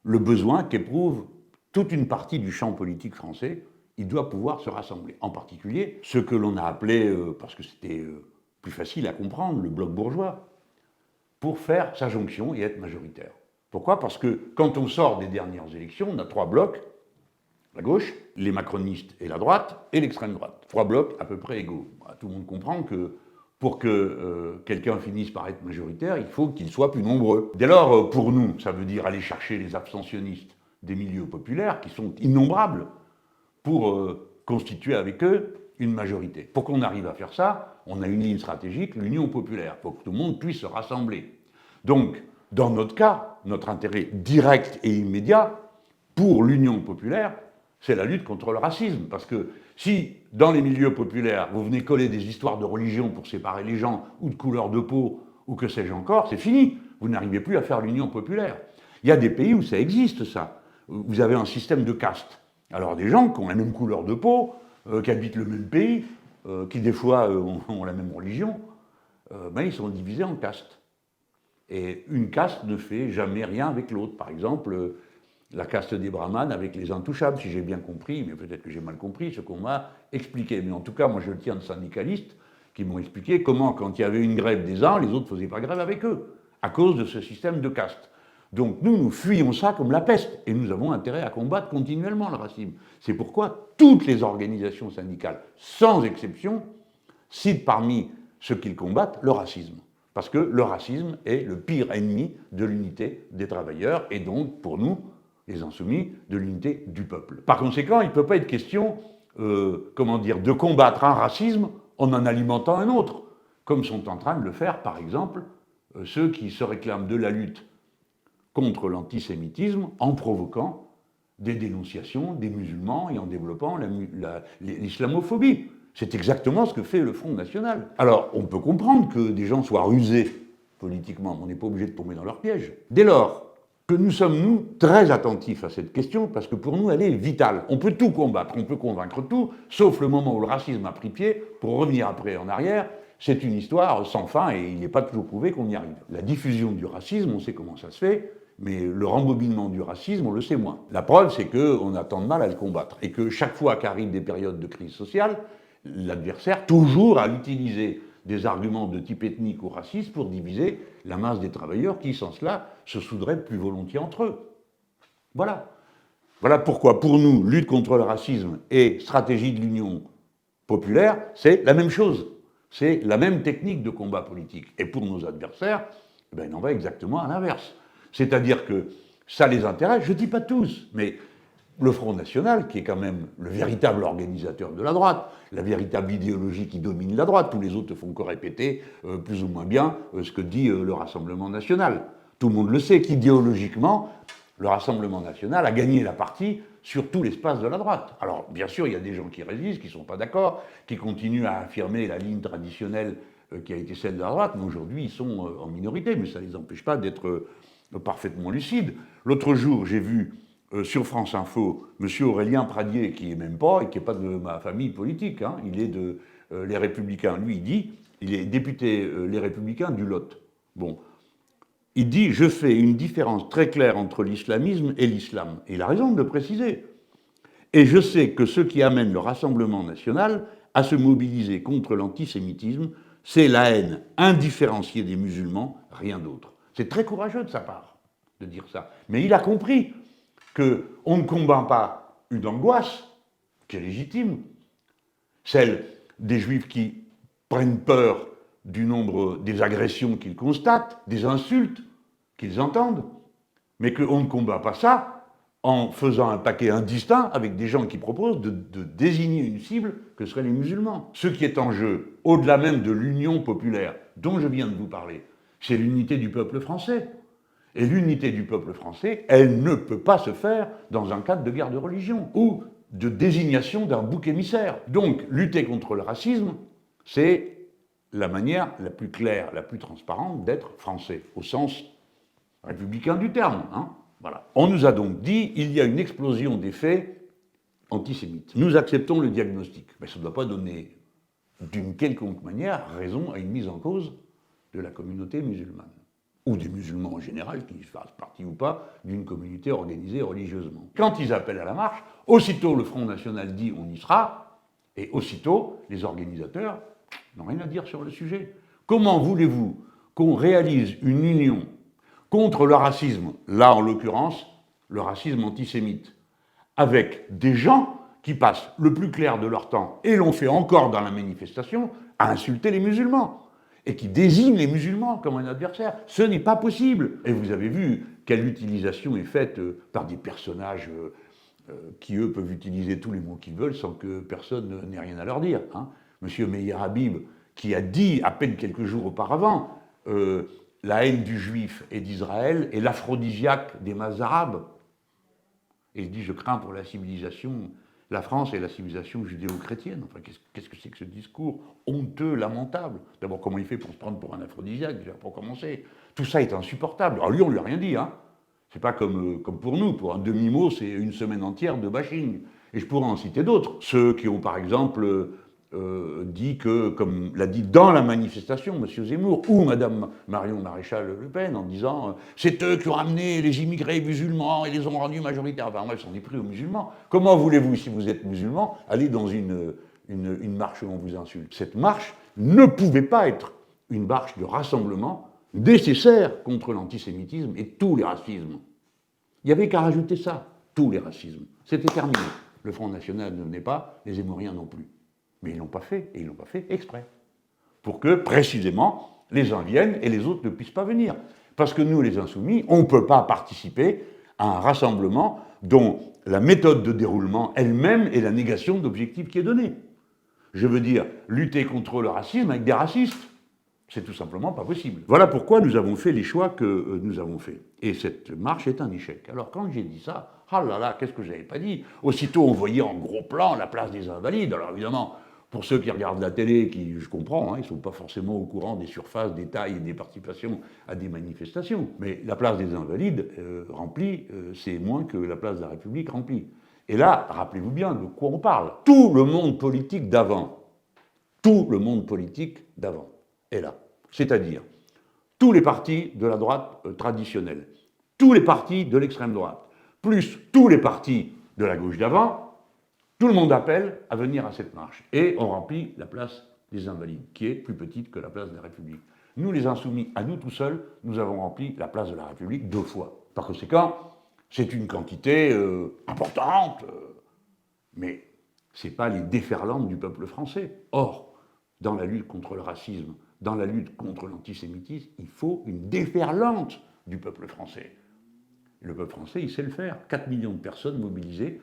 le besoin qu'éprouve toute une partie du champ politique français. Il doit pouvoir se rassembler. En particulier, ce que l'on a appelé, parce que c'était plus facile à comprendre, le bloc bourgeois, pour faire sa jonction et être majoritaire. Pourquoi? Parce que quand on sort des dernières élections, on a 3 blocs, la gauche, les macronistes et la droite, et l'extrême droite. 3 blocs à peu près égaux. Tout le monde comprend que pour que quelqu'un finisse par être majoritaire, il faut qu'il soit plus nombreux. Dès lors, pour nous, ça veut dire aller chercher les abstentionnistes des milieux populaires, qui sont innombrables, pour constituer avec eux une majorité. Pour qu'on arrive à faire ça, on a une ligne stratégique, l'Union populaire, pour que tout le monde puisse se rassembler. Donc, dans notre cas, notre intérêt direct et immédiat, pour l'Union populaire, c'est la lutte contre le racisme. Parce que si, dans les milieux populaires, vous venez coller des histoires de religion pour séparer les gens, ou de couleur de peau, ou que sais-je encore, c'est fini. Vous n'arrivez plus à faire l'Union populaire. Il y a des pays où ça existe, ça. Vous avez un système de caste. Alors des gens qui ont la même couleur de peau, qui habitent le même pays, qui des fois ont la même religion, ils sont divisés en castes. Et une caste ne fait jamais rien avec l'autre. Par exemple, la caste des brahmanes avec les intouchables, si j'ai bien compris, mais peut-être que j'ai mal compris ce qu'on m'a expliqué. Mais en tout cas, moi je le tiens de syndicalistes qui m'ont expliqué comment, quand il y avait une grève des uns, les autres ne faisaient pas grève avec eux, à cause de ce système de caste. Donc nous fuyons ça comme la peste, et nous avons intérêt à combattre continuellement le racisme. C'est pourquoi toutes les organisations syndicales, sans exception, citent parmi ceux qu'ils combattent le racisme. Parce que le racisme est le pire ennemi de l'unité des travailleurs, et donc, pour nous, les insoumis, de l'unité du peuple. Par conséquent, il ne peut pas être question, de combattre un racisme en en alimentant un autre, comme sont en train de le faire, par exemple, ceux qui se réclament de la lutte contre l'antisémitisme en provoquant des dénonciations des musulmans et en développant l'islamophobie. C'est exactement ce que fait le Front National. Alors, on peut comprendre que des gens soient rusés politiquement, mais on n'est pas obligé de tomber dans leur piège. Dès lors que nous sommes, nous, très attentifs à cette question, parce que pour nous, elle est vitale. On peut tout combattre, on peut convaincre tout, sauf le moment où le racisme a pris pied, pour revenir après en arrière, c'est une histoire sans fin et il n'est pas toujours prouvé qu'on y arrive. La diffusion du racisme, on sait comment ça se fait, mais le rembobinement du racisme, on le sait moins. La preuve, c'est qu'on a tant de mal à le combattre, et que chaque fois qu'arrivent des périodes de crise sociale, l'adversaire, toujours à utiliser des arguments de type ethnique ou raciste pour diviser la masse des travailleurs qui, sans cela, se souderaient plus volontiers entre eux. Voilà. Voilà pourquoi, pour nous, lutte contre le racisme et stratégie de l'union populaire, c'est la même chose. C'est la même technique de combat politique. Et pour nos adversaires, il en va exactement à l'inverse. C'est-à-dire que ça les intéresse, je ne dis pas tous, mais le Front National, qui est quand même le véritable organisateur de la droite, la véritable idéologie qui domine la droite, tous les autres ne font que répéter plus ou moins bien ce que dit le Rassemblement National. Tout le monde le sait qu'idéologiquement, le Rassemblement National a gagné la partie sur tout l'espace de la droite. Alors, bien sûr, il y a des gens qui résistent, qui ne sont pas d'accord, qui continuent à affirmer la ligne traditionnelle qui a été celle de la droite, mais aujourd'hui, ils sont en minorité, mais ça ne les empêche pas d'être parfaitement lucides. L'autre jour, j'ai vu sur France Info, M. Aurélien Pradier, qui n'est même pas, et qui n'est pas de ma famille politique, hein, il est de Les Républicains. Lui, il dit, il est député Les Républicains du Lot. Bon. Il dit, je fais une différence très claire entre l'islamisme et l'islam. Et il a raison de le préciser. Et je sais que ce qui amène le Rassemblement national à se mobiliser contre l'antisémitisme, c'est la haine indifférenciée des musulmans, rien d'autre. C'est très courageux de sa part de dire ça. Mais il a compris qu'on ne combat pas une angoisse, qui est légitime, celle des juifs qui prennent peur du nombre des agressions qu'ils constatent, des insultes qu'ils entendent, mais qu'on ne combat pas ça en faisant un paquet indistinct avec des gens qui proposent de désigner une cible que seraient les musulmans. Ce qui est en jeu, au-delà même de l'union populaire dont je viens de vous parler, c'est l'unité du peuple français. Et l'unité du peuple français, elle ne peut pas se faire dans un cadre de guerre de religion ou de désignation d'un bouc émissaire. Donc, lutter contre le racisme, c'est la manière la plus claire, la plus transparente d'être français, au sens républicain du terme. Hein, voilà. On nous a donc dit il y a une explosion des faits antisémites. Nous acceptons le diagnostic, mais ça ne doit pas donner d'une quelconque manière raison à une mise en cause de la communauté musulmane, ou des musulmans en général, qu'ils fassent partie ou pas d'une communauté organisée religieusement. Quand ils appellent à la marche, aussitôt le Front National dit on y sera, et aussitôt les organisateurs n'ont rien à dire sur le sujet. Comment voulez-vous qu'on réalise une union contre le racisme, là en l'occurrence le racisme antisémite, avec des gens qui passent le plus clair de leur temps, et l'ont fait encore dans la manifestation, à insulter les musulmans et qui désigne les musulmans comme un adversaire. Ce n'est pas possible. Et vous avez vu quelle utilisation est faite par des personnages qui, eux, peuvent utiliser tous les mots qu'ils veulent sans que personne n'ait rien à leur dire. Hein. Monsieur Meir Habib, qui a dit, à peine quelques jours auparavant, la haine du juif et d'Israël est l'aphrodisiaque des masses arabes. Et il dit, je crains pour la civilisation, la France et la civilisation judéo-chrétienne. Enfin, qu'est-ce que c'est que ce discours honteux, lamentable? D'abord, comment il fait pour se prendre pour un aphrodisiaque, déjà, pour commencer? Tout ça est insupportable. Alors lui, on ne lui a rien dit, hein. C'est pas comme pour nous. Pour un demi-mot, c'est une semaine entière de bashing. Et je pourrais en citer d'autres. Ceux qui ont, par exemple, dit que, comme l'a dit dans la manifestation M. Zemmour, ou Mme Marion Maréchal Le Pen, en disant c'est eux qui ont ramené les immigrés musulmans et les ont rendus majoritaires. Enfin, moi, je s'en ai pris aux musulmans. Comment voulez-vous, si vous êtes musulman, aller dans une marche où on vous insulte? Cette marche ne pouvait pas être une marche de rassemblement nécessaire contre l'antisémitisme et tous les racismes. Il n'y avait qu'à rajouter ça, tous les racismes. C'était terminé. Le Front National ne venait pas, les Zémoriens non plus. Mais ils ne l'ont pas fait, et ils ne l'ont pas fait exprès. Pour que, précisément, les uns viennent et les autres ne puissent pas venir. Parce que nous, les Insoumis, on ne peut pas participer à un rassemblement dont la méthode de déroulement elle-même est la négation d'objectifs qui est donnée. Je veux dire, lutter contre le racisme avec des racistes. C'est tout simplement pas possible. Voilà pourquoi nous avons fait les choix que nous avons faits. Et cette marche est un échec. Alors quand j'ai dit ça, ah là là, qu'est-ce que j'avais pas dit? Aussitôt on voyait en gros plan la place des Invalides. Alors évidemment, pour ceux qui regardent la télé, qui, je comprends, ils ne sont pas forcément au courant des surfaces, des tailles et des participations à des manifestations. Mais la place des Invalides remplie, c'est moins que la place de la République remplie. Et là, rappelez-vous bien de quoi on parle. Tout le monde politique d'avant, tout le monde politique d'avant est là. C'est-à-dire tous les partis de la droite traditionnelle, tous les partis de l'extrême droite, plus tous les partis de la gauche d'avant, tout le monde appelle à venir à cette marche. Et on remplit la place des Invalides, qui est plus petite que la place de la République. Nous, les Insoumis, à nous tout seuls, nous avons rempli la place de la République 2 fois. Par conséquent, c'est une quantité importante, mais ce n'est pas les déferlantes du peuple français. Or, dans la lutte contre le racisme, dans la lutte contre l'antisémitisme, il faut une déferlante du peuple français. Le peuple français, il sait le faire. 4 millions de personnes mobilisées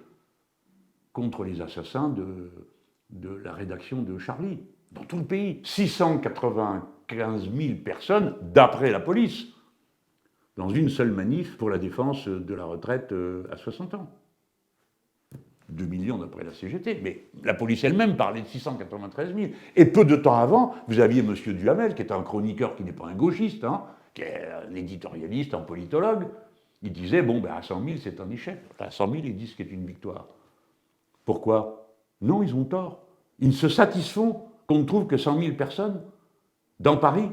contre les assassins de la rédaction de Charlie, dans tout le pays. 695 000 personnes, d'après la police, dans une seule manif pour la défense de la retraite à 60 ans. 2 millions d'après la CGT, mais la police elle-même parlait de 693 000. Et peu de temps avant, vous aviez M. Duhamel, qui est un chroniqueur qui n'est pas un gauchiste, qui est un éditorialiste, un politologue. Il disait, bon, à 100 000, c'est un échec. À 100 000, ils disent que c'est une victoire. Pourquoi? Non, ils ont tort. Ils se satisfont qu'on ne trouve que 100 000 personnes dans Paris.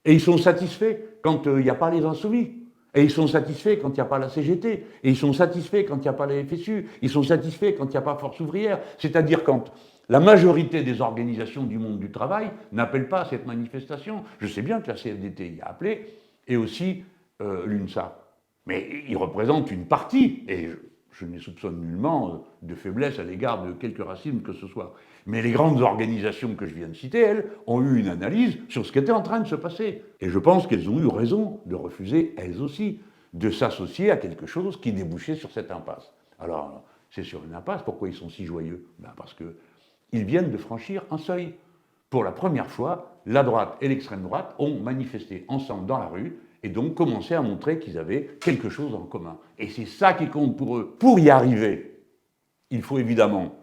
Et ils sont satisfaits quand il n'y a pas les Insoumis. Et ils sont satisfaits quand il n'y a pas la CGT. Et ils sont satisfaits quand il n'y a pas la FSU. Ils sont satisfaits quand il n'y a pas Force ouvrière. C'est-à-dire quand la majorité des organisations du monde du travail n'appellent pas à cette manifestation. Je sais bien que la CFDT y a appelé, et aussi l'UNSA. Mais ils représentent une partie, et je ne les soupçonne nullement de faiblesse à l'égard de quelque racisme que ce soit. Mais les grandes organisations que je viens de citer, elles, ont eu une analyse sur ce qui était en train de se passer. Et je pense qu'elles ont eu raison de refuser, elles aussi, de s'associer à quelque chose qui débouchait sur cette impasse. Alors, c'est sur une impasse, pourquoi ils sont si joyeux? Parce qu'ils viennent de franchir un seuil. Pour la première fois, la droite et l'extrême droite ont manifesté ensemble dans la rue, et donc commencé à montrer qu'ils avaient quelque chose en commun. Et c'est ça qui compte pour eux. Pour y arriver, il faut évidemment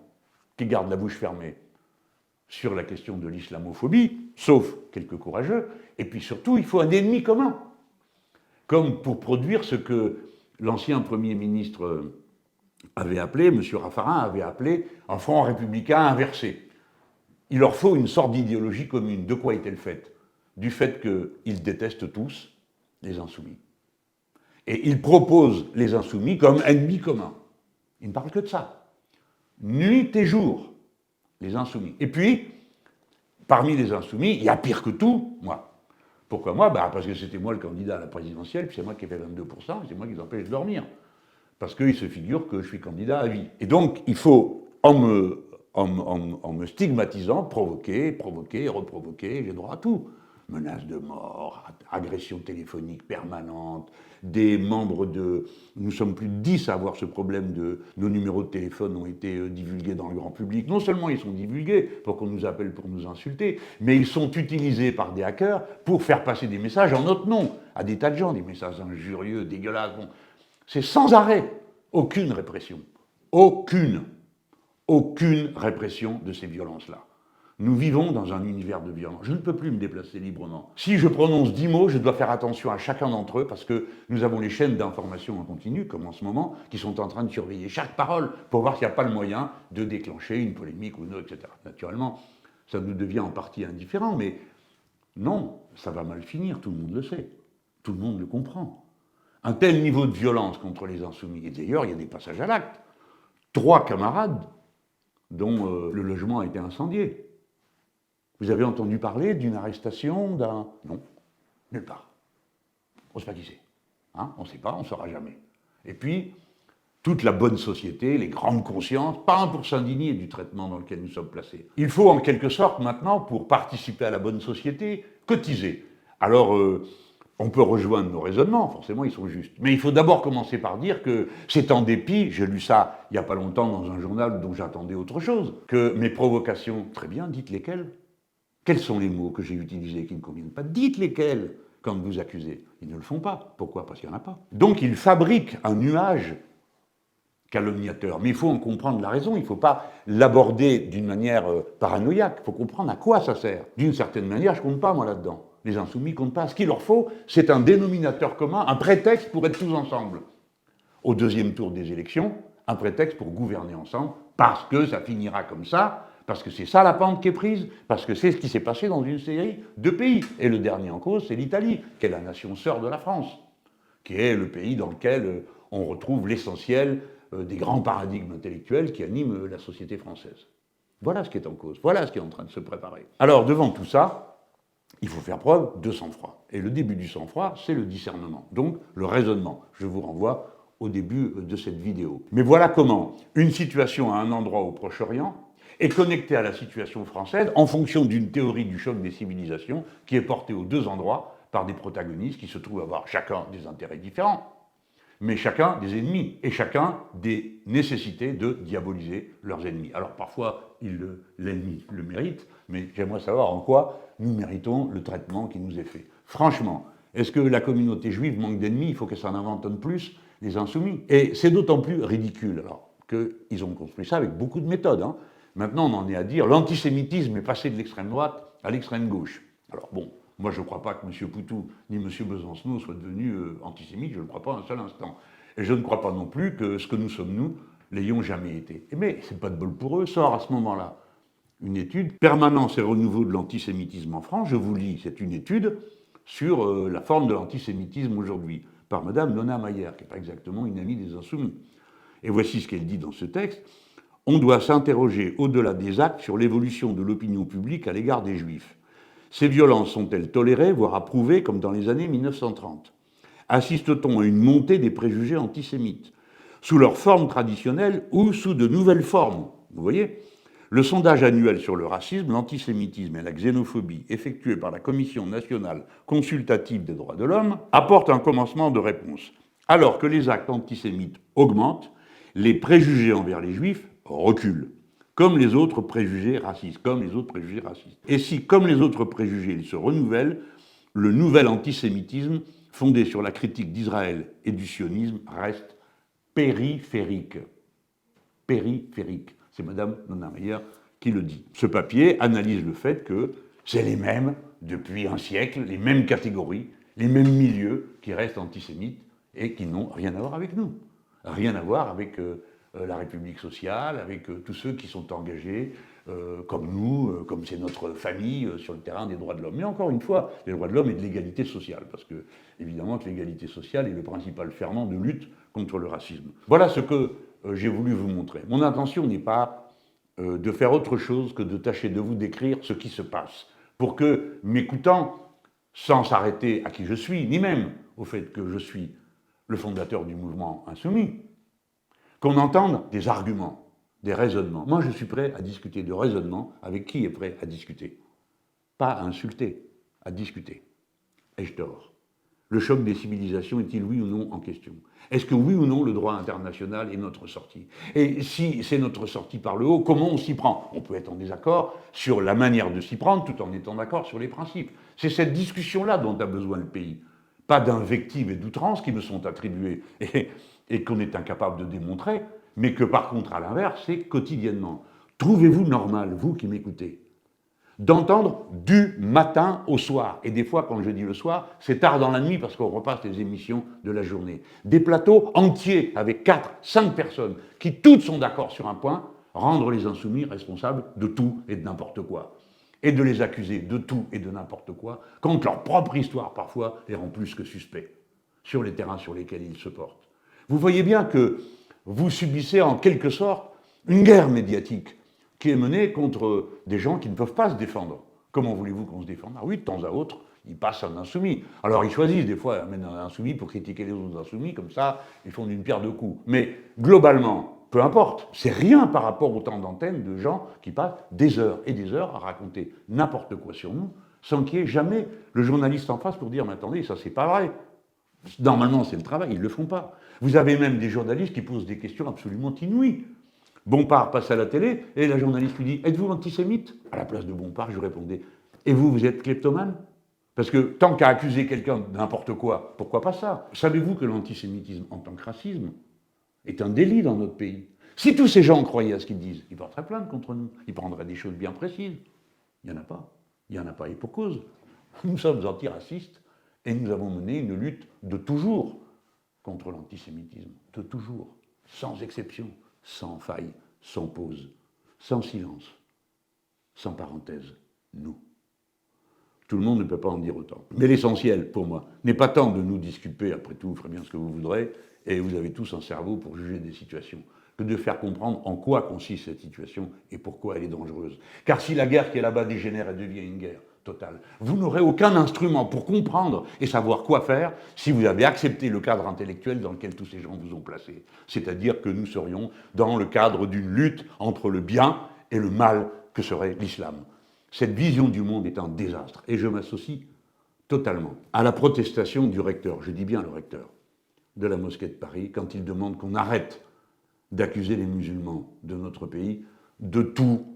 qu'ils gardent la bouche fermée sur la question de l'islamophobie, sauf quelques courageux, et puis surtout, il faut un ennemi commun. Comme pour produire ce que l'ancien Premier ministre avait appelé, M. Raffarin avait appelé un front républicain inversé. Il leur faut une sorte d'idéologie commune. De quoi est-elle faite? Du fait qu'ils détestent tous les Insoumis. Et ils proposent les Insoumis comme ennemis communs. Ils ne parlent que de ça. Nuit et jour, les Insoumis. Et puis, parmi les Insoumis, il y a pire que tout, moi. Pourquoi moi? Parce que c'était moi le candidat à la présidentielle, puis c'est moi qui ai fait 22%, et c'est moi qui les empêche de dormir. Parce qu'il se figure que je suis candidat à vie. Et donc, il faut, en me stigmatisant, provoquer, reprovoquer, j'ai droit à tout. Menaces de mort, agressions téléphoniques permanentes, des membres de... Nous sommes plus de 10 à avoir ce problème de... Nos numéros de téléphone ont été divulgués dans le grand public. Non seulement ils sont divulgués pour qu'on nous appelle pour nous insulter, mais ils sont utilisés par des hackers pour faire passer des messages en notre nom à des tas de gens, des messages injurieux, dégueulasses. Bon. C'est sans arrêt. Aucune répression. Aucune répression de ces violences-là. Nous vivons dans un univers de violence. Je ne peux plus me déplacer librement. Si je prononce 10 mots, je dois faire attention à chacun d'entre eux parce que nous avons les chaînes d'information en continu, comme en ce moment, qui sont en train de surveiller chaque parole pour voir s'il n'y a pas le moyen de déclencher une polémique ou une autre, etc. Naturellement, ça nous devient en partie indifférent, mais non, ça va mal finir, tout le monde le sait. Tout le monde le comprend. Un tel niveau de violence contre les Insoumis, et d'ailleurs, il y a des passages à l'acte. 3 camarades dont le logement a été incendié. Vous avez entendu parler d'une arrestation d'un... Non. Nulle part. On ne sait pas qui c'est. Hein, on ne sait pas, on ne saura jamais. Et puis, toute la bonne société, les grandes consciences, pas un pour s'indigner du traitement dans lequel nous sommes placés. Il faut en quelque sorte maintenant, pour participer à la bonne société, cotiser. Alors, on peut rejoindre nos raisonnements, forcément ils sont justes. Mais il faut d'abord commencer par dire que c'est en dépit, j'ai lu ça il n'y a pas longtemps dans un journal dont j'attendais autre chose, que mes provocations, très bien, dites lesquelles. Quels sont les mots que j'ai utilisés qui ne conviennent pas? Dites lesquels quand vous accusez. Ils ne le font pas. Pourquoi? Parce qu'il n'y en a pas. Donc ils fabriquent un nuage calomniateur. Mais il faut en comprendre la raison, il ne faut pas l'aborder d'une manière paranoïaque, il faut comprendre à quoi ça sert. D'une certaine manière, je ne compte pas moi là-dedans. Les insoumis ne comptent pas. Ce qu'il leur faut, c'est un dénominateur commun, un prétexte pour être tous ensemble. Au deuxième tour des élections, un prétexte pour gouverner ensemble, parce que ça finira comme ça, parce que c'est ça la pente qui est prise, parce que c'est ce qui s'est passé dans une série de pays. Et le dernier en cause, c'est l'Italie, qui est la nation sœur de la France, qui est le pays dans lequel on retrouve l'essentiel des grands paradigmes intellectuels qui animent la société française. Voilà ce qui est en cause, voilà ce qui est en train de se préparer. Alors, devant tout ça, il faut faire preuve de sang-froid. Et le début du sang-froid, c'est le discernement, donc le raisonnement. Je vous renvoie au début de cette vidéo. Mais voilà comment une situation à un endroit au Proche-Orient est connectée à la situation française en fonction d'une théorie du choc des civilisations qui est portée aux deux endroits par des protagonistes qui se trouvent avoir chacun des intérêts différents, mais chacun des ennemis, et chacun des nécessités de diaboliser leurs ennemis. Alors parfois, l'ennemi le mérite, mais j'aimerais savoir en quoi nous méritons le traitement qui nous est fait. Franchement, est-ce que la communauté juive manque d'ennemis? Il faut qu'elle s'en invente de plus, les insoumis. Et c'est d'autant plus ridicule, alors, qu'ils ont construit ça avec beaucoup de méthodes. Hein. Maintenant, on en est à dire l'antisémitisme est passé de l'extrême droite à l'extrême gauche. Alors bon, moi, je ne crois pas que M. Poutou ni M. Besancenot soient devenus antisémites, je ne le crois pas un seul instant. Et je ne crois pas non plus que ce que nous sommes, nous, l'ayons jamais été. Mais c'est pas de bol pour eux, sort à ce moment-là une étude, Permanence et renouveau de l'antisémitisme en France, je vous lis, c'est une étude sur la forme de l'antisémitisme aujourd'hui, par Mme Nona Mayer, qui n'est pas exactement une amie des Insoumis. Et voici ce qu'elle dit dans ce texte. On doit s'interroger au-delà des actes sur l'évolution de l'opinion publique à l'égard des Juifs. Ces violences sont-elles tolérées, voire approuvées, comme dans les années 1930 ? Assiste-t-on à une montée des préjugés antisémites, sous leur forme traditionnelle ou sous de nouvelles formes ? Vous voyez ? Le sondage annuel sur le racisme, l'antisémitisme et la xénophobie, effectué par la Commission nationale consultative des droits de l'homme, apporte un commencement de réponse. Alors que les actes antisémites augmentent, les préjugés envers les Juifs reculent. Comme les autres préjugés racistes, Et si, comme les autres préjugés, ils se renouvellent, le nouvel antisémitisme, fondé sur la critique d'Israël et du sionisme, reste périphérique. Périphérique. C'est Mme Nona Mayer qui le dit. Ce papier analyse le fait que c'est les mêmes, depuis un siècle, les mêmes catégories, les mêmes milieux qui restent antisémites et qui n'ont rien à voir avec nous. Rien à voir avec la République sociale, avec tous ceux qui sont engagés, comme nous, comme c'est notre famille, sur le terrain des droits de l'homme. Mais encore une fois, les droits de l'homme et de l'égalité sociale, parce que, évidemment, que l'égalité sociale est le principal ferment de lutte contre le racisme. Voilà ce que j'ai voulu vous montrer. Mon intention n'est pas de faire autre chose que de tâcher de vous décrire ce qui se passe, pour que, m'écoutant, sans s'arrêter à qui je suis, ni même au fait que je suis le fondateur du mouvement insoumis, qu'on entende des arguments, des raisonnements. Moi, je suis prêt à discuter de raisonnement avec qui est prêt à discuter. Pas à insulter, à discuter. Ai-je tort ? Le choc des civilisations est-il oui ou non en question ? Est-ce que oui ou non le droit international est notre sortie ? Et si c'est notre sortie par le haut, comment on s'y prend ? On peut être en désaccord sur la manière de s'y prendre tout en étant d'accord sur les principes. C'est cette discussion-là dont a besoin le pays. Pas d'invectives et d'outrances qui me sont attribuées et qu'on est incapable de démontrer, mais que par contre, à l'inverse, c'est quotidiennement. Trouvez-vous normal, vous qui m'écoutez, d'entendre du matin au soir, et des fois, quand je dis le soir, c'est tard dans la nuit parce qu'on repasse les émissions de la journée, des plateaux entiers avec 4, 5 personnes qui toutes sont d'accord sur un point, rendre les insoumis responsables de tout et de n'importe quoi, et de les accuser de tout et de n'importe quoi, quand leur propre histoire, parfois, les rend plus que suspects sur les terrains sur lesquels ils se portent. Vous voyez bien que vous subissez en quelque sorte une guerre médiatique qui est menée contre des gens qui ne peuvent pas se défendre. Comment voulez-vous qu'on se défende ? Ah oui, de temps à autre, ils passent en insoumis. Alors ils choisissent des fois, ils mettent un insoumis pour critiquer les autres insoumis, comme ça, ils font d'une pierre deux coups. Mais globalement, peu importe, c'est rien par rapport au temps d'antenne de gens qui passent des heures et des heures à raconter n'importe quoi sur nous, sans qu'il y ait jamais le journaliste en face pour dire « Mais attendez, ça c'est pas vrai ». Normalement, c'est le travail, ils ne le font pas. Vous avez même des journalistes qui posent des questions absolument inouïes. Bompard passe à la télé et la journaliste lui dit « Êtes-vous antisémite ?» À la place de Bompard, je répondais « Et vous, vous êtes kleptomane ?» Parce que tant qu'à accuser quelqu'un de n'importe quoi, pourquoi pas ça? Savez-vous que l'antisémitisme en tant que racisme est un délit dans notre pays? Si tous ces gens croyaient à ce qu'ils disent, ils porteraient plainte contre nous. Ils prendraient des choses bien précises. Il n'y en a pas. Il n'y en a pas et pour cause. Nous sommes antiracistes et nous avons mené une lutte de toujours contre l'antisémitisme. De toujours. Sans exception. Sans faille, sans pause, sans silence, sans parenthèse, nous. Tout le monde ne peut pas en dire autant. Mais l'essentiel, pour moi, n'est pas tant de nous disculper, après tout, vous ferez bien ce que vous voudrez, et vous avez tous un cerveau pour juger des situations, que de faire comprendre en quoi consiste cette situation et pourquoi elle est dangereuse. Car si la guerre qui est là-bas dégénère et devient une guerre totale, vous n'aurez aucun instrument pour comprendre et savoir quoi faire si vous avez accepté le cadre intellectuel dans lequel tous ces gens vous ont placé. C'est-à-dire que nous serions dans le cadre d'une lutte entre le bien et le mal que serait l'islam. Cette vision du monde est un désastre et je m'associe totalement à la protestation du recteur, je dis bien le recteur, de la mosquée de Paris quand il demande qu'on arrête d'accuser les musulmans de notre pays de tout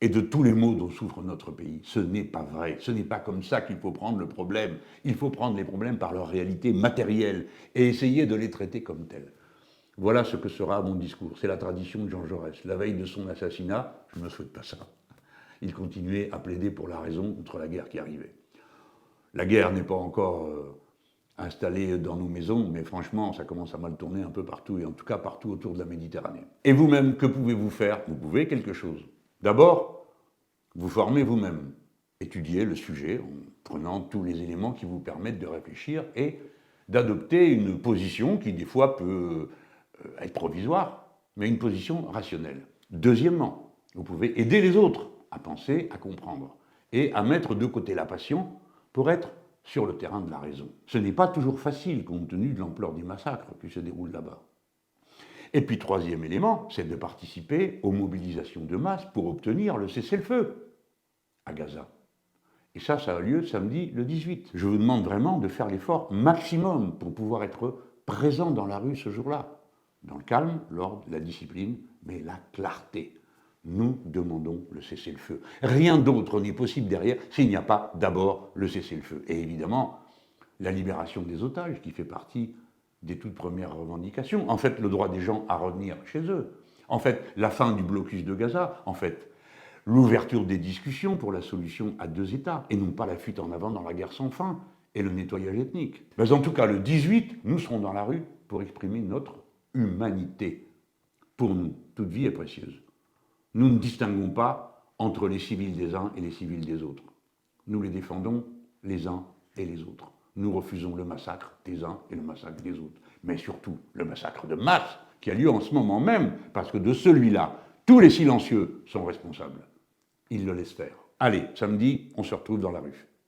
et de tous les maux dont souffre notre pays. Ce n'est pas vrai. Ce n'est pas comme ça qu'il faut prendre le problème. Il faut prendre les problèmes par leur réalité matérielle et essayer de les traiter comme tels. Voilà ce que sera mon discours. C'est la tradition de Jean Jaurès. La veille de son assassinat, je ne me souhaite pas ça. Il continuait à plaider pour la raison contre la guerre qui arrivait. La guerre n'est pas encore installée dans nos maisons, mais franchement, ça commence à mal tourner un peu partout, et en tout cas partout autour de la Méditerranée. Et vous-même, que pouvez-vous faire? Vous pouvez quelque chose. D'abord, vous formez vous-même. Étudiez le sujet en prenant tous les éléments qui vous permettent de réfléchir et d'adopter une position qui, des fois, peut être provisoire, mais une position rationnelle. Deuxièmement, vous pouvez aider les autres à penser, à comprendre, et à mettre de côté la passion pour être sur le terrain de la raison. Ce n'est pas toujours facile compte tenu de l'ampleur des massacres qui se déroulent là-bas. Et puis, troisième élément, c'est de participer aux mobilisations de masse pour obtenir le cessez-le-feu à Gaza. Et ça a lieu samedi le 18. Je vous demande vraiment de faire l'effort maximum pour pouvoir être présent dans la rue ce jour-là. Dans le calme, l'ordre, la discipline, mais la clarté. Nous demandons le cessez-le-feu. Rien d'autre n'est possible derrière s'il n'y a pas d'abord le cessez-le-feu. Et évidemment, la libération des otages qui fait partie des toutes premières revendications. En fait, le droit des gens à revenir chez eux. En fait, la fin du blocus de Gaza. En fait, l'ouverture des discussions pour la solution à deux États, et non pas la fuite en avant dans la guerre sans fin et le nettoyage ethnique. Mais en tout cas, le 18, nous serons dans la rue pour exprimer notre humanité. Pour nous, toute vie est précieuse. Nous ne distinguons pas entre les civils des uns et les civils des autres. Nous les défendons les uns et les autres. Nous refusons le massacre des uns et le massacre des autres. Mais surtout, le massacre de masse qui a lieu en ce moment même, parce que de celui-là, tous les silencieux sont responsables. Ils le laissent faire. Allez, samedi, on se retrouve dans la rue.